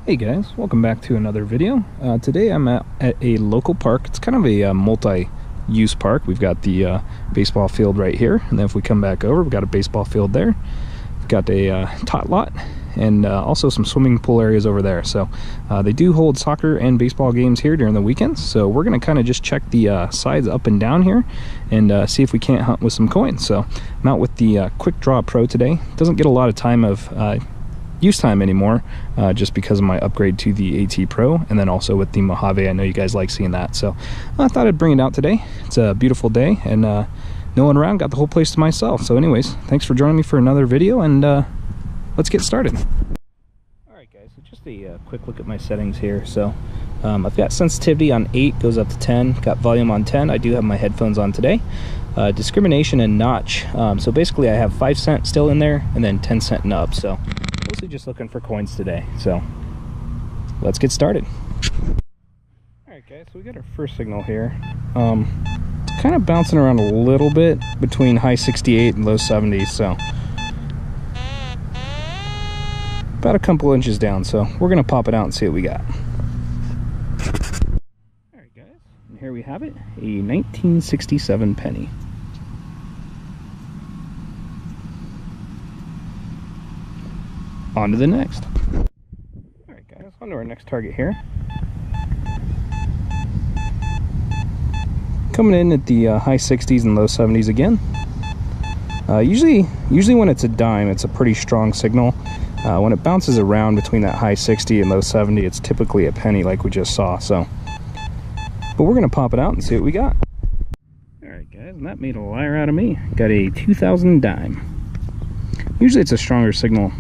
Hey guys, welcome back to another video. Today I'm at a local park. It's kind of a multi-use park. We've got the baseball field right here, and then if we come back over, we've got a baseball field there. We've got a tot lot, and also some swimming pool areas over there. So they do hold soccer and baseball games here during the weekends. So we're going to kind of just check the sides up and down here and see if we can't hunt with some coins. So I'm out with the Quick Draw Pro today. Doesn't get a lot of time of use time anymore, just because of my upgrade to the AT Pro, and then also with the Mojave. I know you guys like seeing that, so I thought I'd bring it out today. It's a beautiful day and no one around, got the whole place to myself. So anyways, thanks for joining me for another video, and let's get started. Alright guys, so just a quick look at my settings here. So I've got sensitivity on 8, goes up to 10, got volume on 10. I do have my headphones on today. Discrimination and notch, so basically I have 5 cent still in there and then 10 cent and up. So mostly just looking for coins today, so let's get started. Alright guys, so we got our first signal here. It's kind of bouncing around a little bit between high 68 and low 70s, so about a couple inches down. So we're gonna pop it out and see what we got. Alright guys, and here we have it, a 1967 penny. On to the next. Alright guys, on to our next target here. Coming in at the high 60s and low 70s again. Usually when it's a dime, it's a pretty strong signal. When it bounces around between that high 60 and low 70, it's typically a penny like we just saw. So, but we're gonna pop it out and see what we got. Alright guys, and that made a liar out of me. Got a 2000 dime. Usually it's a stronger signal.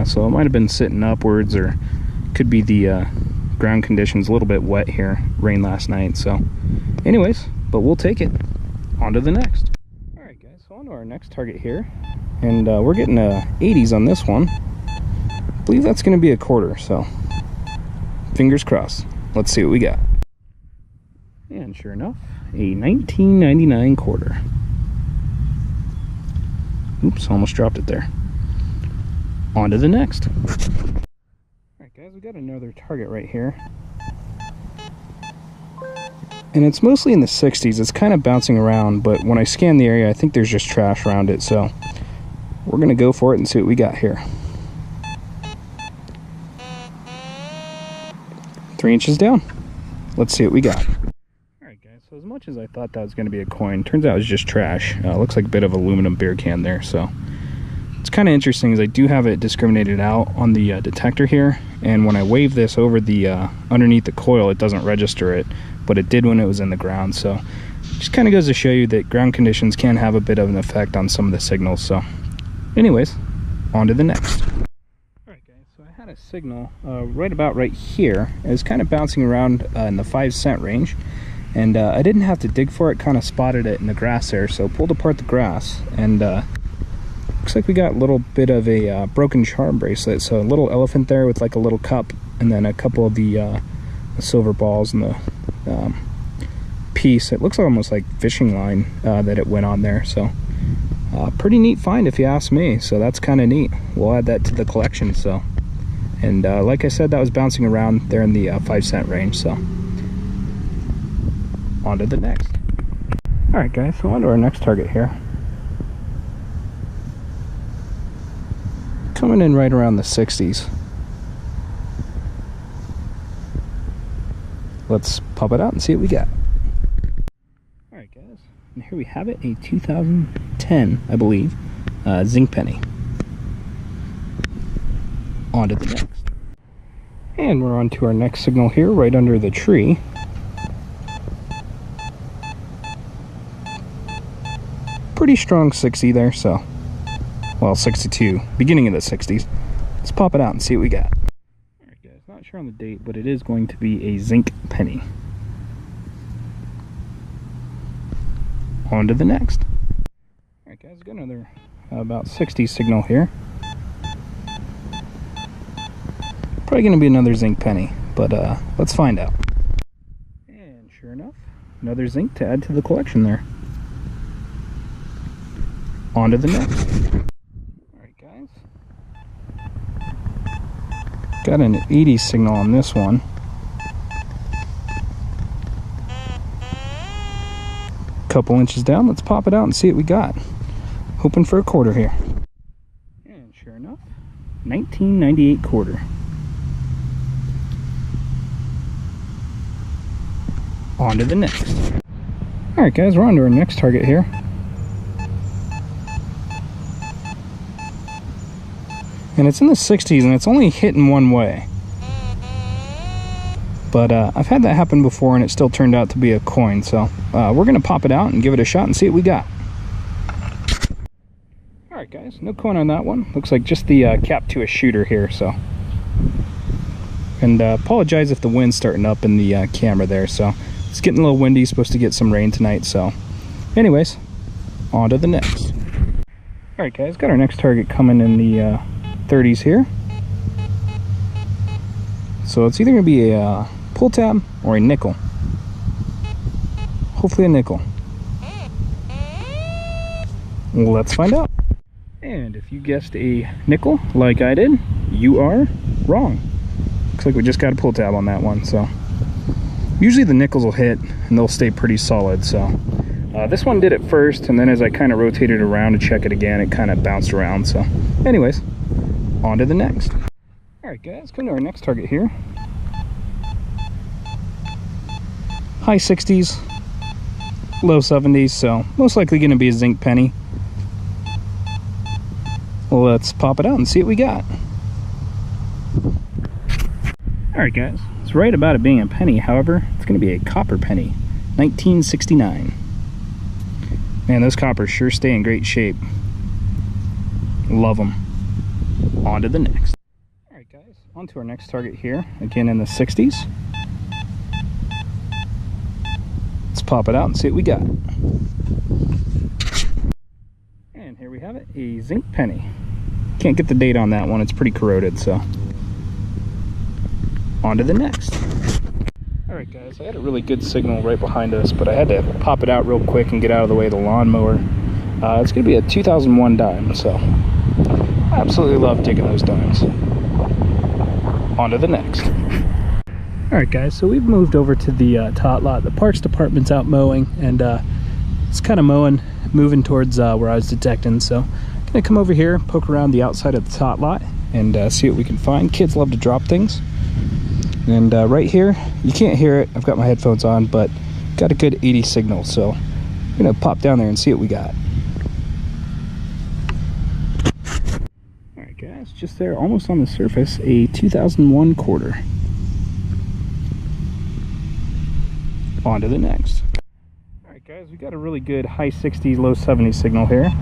So it might have been sitting upwards, or could be the ground conditions a little bit wet here. Rain last night. So anyways, but we'll take it. On to the next. Alright guys, so on to our next target here. And we're getting 80s on this one. I believe that's going to be a quarter, so fingers crossed. Let's see what we got. And sure enough, a 1999 quarter. Oops, almost dropped it there. On to the next. Alright guys, we got another target right here. And it's mostly in the 60s. It's kind of bouncing around, but when I scan the area, I think there's just trash around it. So we're going to go for it and see what we got here. 3 inches down. Let's see what we got. Alright guys, so as much as I thought that was going to be a coin, turns out it was just trash. Looks like a bit of aluminum beer can there, so it's kind of interesting is I do have it discriminated out on the detector here, and when I wave this over the underneath the coil, it doesn't register it, but it did when it was in the ground. So just kind of goes to show you that ground conditions can have a bit of an effect on some of the signals. So anyways, on to the next. Alright guys, so I had a signal right here. It was kind of bouncing around in the 5 cent range, and I didn't have to dig for it, kind of spotted it in the grass there, so pulled apart the grass, and looks like we got a little bit of a broken charm bracelet. So a little elephant there with like a little cup, and then a couple of the silver balls and the piece. It looks almost like fishing line that it went on there. So pretty neat find if you ask me. So that's kind of neat. We'll add that to the collection. So, and like I said, that was bouncing around there in the 5 cent range. So on to the next. Alright guys, so on to our next target here. Coming in right around the 60s. Let's pop it out and see what we got. Alright guys, and here we have it, a 2010, I believe, zinc penny. On to the next. And we're on to our next signal here, right under the tree. Pretty strong 60 there, so well, 62, beginning of the 60s. Let's pop it out and see what we got. Alright guys, not sure on the date, but it is going to be a zinc penny. On to the next. Alright guys, got another about 60 signal here. Probably going to be another zinc penny, but let's find out. And sure enough, another zinc to add to the collection there. On to the next. Got an 80 signal on this one. Couple inches down, let's pop it out and see what we got. Hoping for a quarter here. And sure enough, 1998 quarter. On to the next. Alright guys, we're on to our next target here. And it's in the 60s and it's only hitting one way. But I've had that happen before and it still turned out to be a coin. So we're going to pop it out and give it a shot and see what we got. Alright guys, no coin on that one. Looks like just the cap to a shooter here. So, and apologize if the wind's starting up in the camera there. So it's getting a little windy, supposed to get some rain tonight. So anyways, on to the next. Alright guys, got our next target coming in the 30s here. So it's either going to be a pull tab or a nickel. Hopefully a nickel. Let's find out. And if you guessed a nickel like I did, you are wrong. Looks like we just got a pull tab on that one. So usually the nickels will hit and they'll stay pretty solid. So this one did it first, and then as I kind of rotated around to check it again, it kind of bounced around. So anyways, on to the next. Alright guys, come to our next target here. High 60s, low 70s, so most likely going to be a zinc penny. Let's pop it out and see what we got. Alright guys, it's right about it being a penny, however, it's going to be a copper penny. 1969. Man, those coppers sure stay in great shape. Love them. On to the next. Alright guys, on to our next target here, again in the 60s. Let's pop it out and see what we got. And here we have it, a zinc penny. Can't get the date on that one, it's pretty corroded, so. On to the next. Alright guys, I had a really good signal right behind us, but I had to pop it out real quick and get out of the way of the lawnmower. It's going to be a 2001 dime, so I absolutely love digging those dimes. On to the next. Alright guys, so we've moved over to the tot lot. The parks department's out mowing, and it's kind of moving towards where I was detecting. So I'm going to come over here, poke around the outside of the tot lot, and see what we can find. Kids love to drop things. And right here, you can't hear it, I've got my headphones on, but got a good 80 signal, so I'm going to pop down there and see what we got. Alright guys, just there, almost on the surface, a 2001 quarter. On to the next. Alright guys, we got a really good high 60s, low 70s signal here.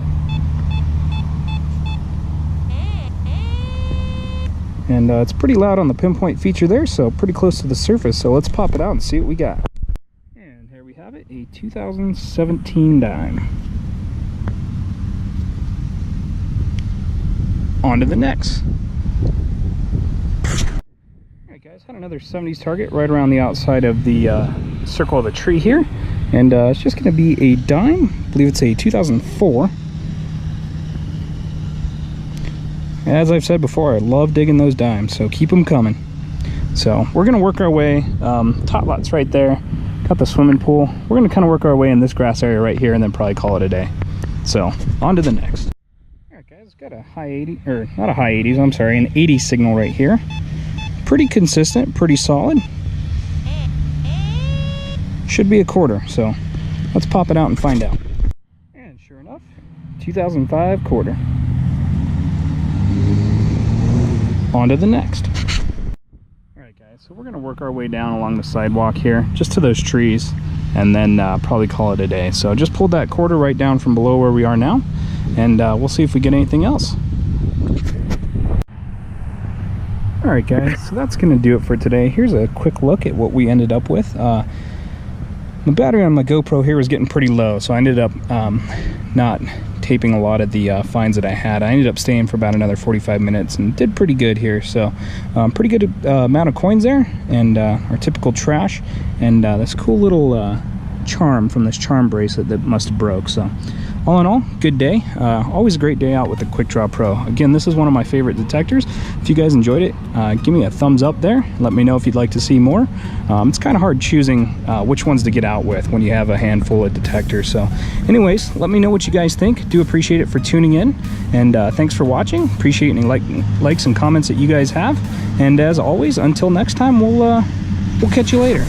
And it's pretty loud on the pinpoint feature there, so pretty close to the surface. So let's pop it out and see what we got. And here we have it, a 2017 dime. On to the next. Alright guys, had another 70s target right around the outside of the circle of the tree here. And it's just going to be a dime. I believe it's a 2004. As I've said before, I love digging those dimes, so keep them coming. So we're going to work our way, tot lot's right there, got the swimming pool. We're going to kind of work our way in this grass area right here and then probably call it a day. So on to the next. Alright guys, got a high 80, or not a high 80s, I'm sorry, an 80 signal right here. Pretty consistent, pretty solid. Should be a quarter, so let's pop it out and find out. And sure enough, 2005 quarter. On to the next. Alright guys, so we're going to work our way down along the sidewalk here, just to those trees, and then probably call it a day. So just pulled that quarter right down from below where we are now, and we'll see if we get anything else. Alright guys, so that's going to do it for today. Here's a quick look at what we ended up with. The battery on my GoPro here was getting pretty low, so I ended up not taping a lot of the finds that I had. I ended up staying for about another 45 minutes and did pretty good here. So pretty good amount of coins there, and our typical trash, and this cool little charm from this charm bracelet that must have broke. So all in all, good day. Always a great day out with the Quick Draw Pro. Again, this is one of my favorite detectors. If you guys enjoyed it, give me a thumbs up there. Let me know if you'd like to see more. It's kind of hard choosing which ones to get out with when you have a handful of detectors. So anyways, let me know what you guys think. Do appreciate it for tuning in, and thanks for watching. Appreciate any likes and comments that you guys have. And as always, until next time, we'll catch you later.